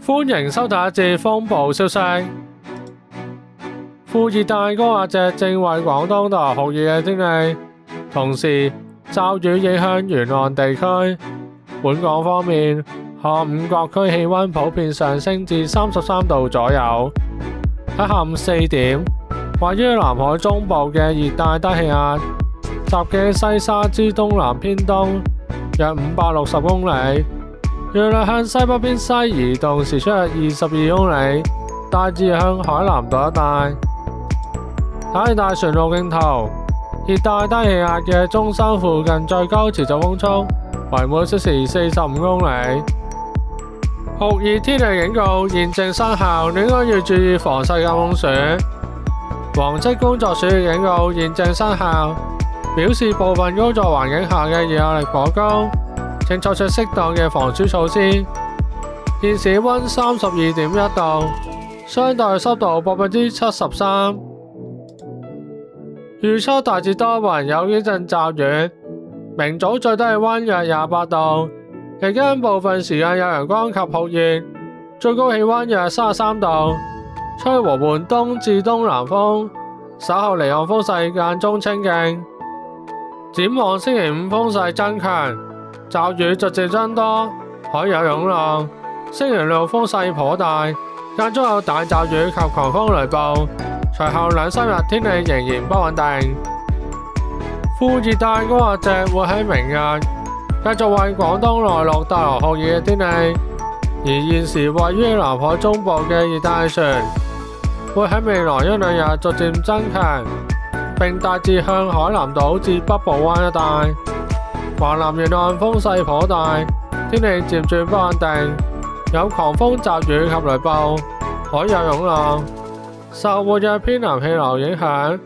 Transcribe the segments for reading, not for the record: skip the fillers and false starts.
歡迎收睇一節風暴消息。副熱帶高壓脊正為廣東帶來酷熱嘅天氣，同時驟雨影響沿岸地區。本港方面，下午各區氣溫普遍上升至33度左右。喺下午4點，位於南海中部嘅熱帶低氣壓，集結喺西沙之東南偏東約560公里，預料向西北偏西移動，時速約22公里，大致向海南島一帶。睇大船路徑圖，熱帶低氣壓嘅中心附近最高持續風速為每小時45公里。酷熱天氣警告現正生效，你應該要注意防曬及中暑。黃色工作暑熱警告現正生效，表示部分工作環境下嘅熱壓力頗高，請採取適當嘅防暑措施。現時溫32.1度，相對濕度73%。預測大致多雲，有幾陣驟雨。明早最低氣溫約28度，期間部分時間有陽光及酷熱，最高氣溫約33度，吹和緩東至東南風，稍後離岸風勢間中清勁。展望星期五風勢增強，驟雨逐漸增多，海有湧浪。星期六風勢頗大，間中有大驟雨及狂風雷暴。隨後2、3日天氣仍然不穩定。副熱帶高壓脊會喺明日繼續為廣東內陸帶來酷熱嘅天氣，而現時位於南海中部嘅熱帶氣旋會喺未來1、2日逐漸增強，並大致向海南島至北部灣一帶。華南沿岸風勢頗大，天氣漸轉不穩定，有狂風驟雨及雷暴，海有湧浪。受活躍偏南氣流影響，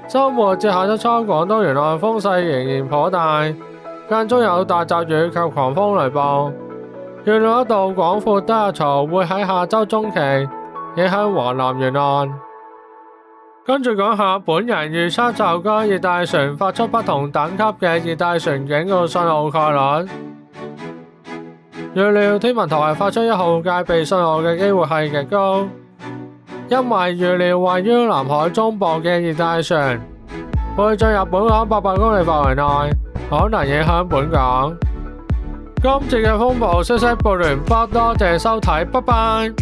周末至下周初廣東沿岸風勢仍然頗大，間中有大驟雨及狂風雷暴。預料一道廣闊低壓槽會喺下周中期影響華南沿岸。跟住講下本人預測就該熱帶氣旋發出不同等級嘅熱帶氣旋警告信號概率。預料天文台發出1號戒備信號嘅機會係極高。因為預料位於南海中部嘅熱帶氣旋會進入本港800公里範圍內，可能影響本港。今次嘅風暴消息報完畢，多謝收睇，拜拜。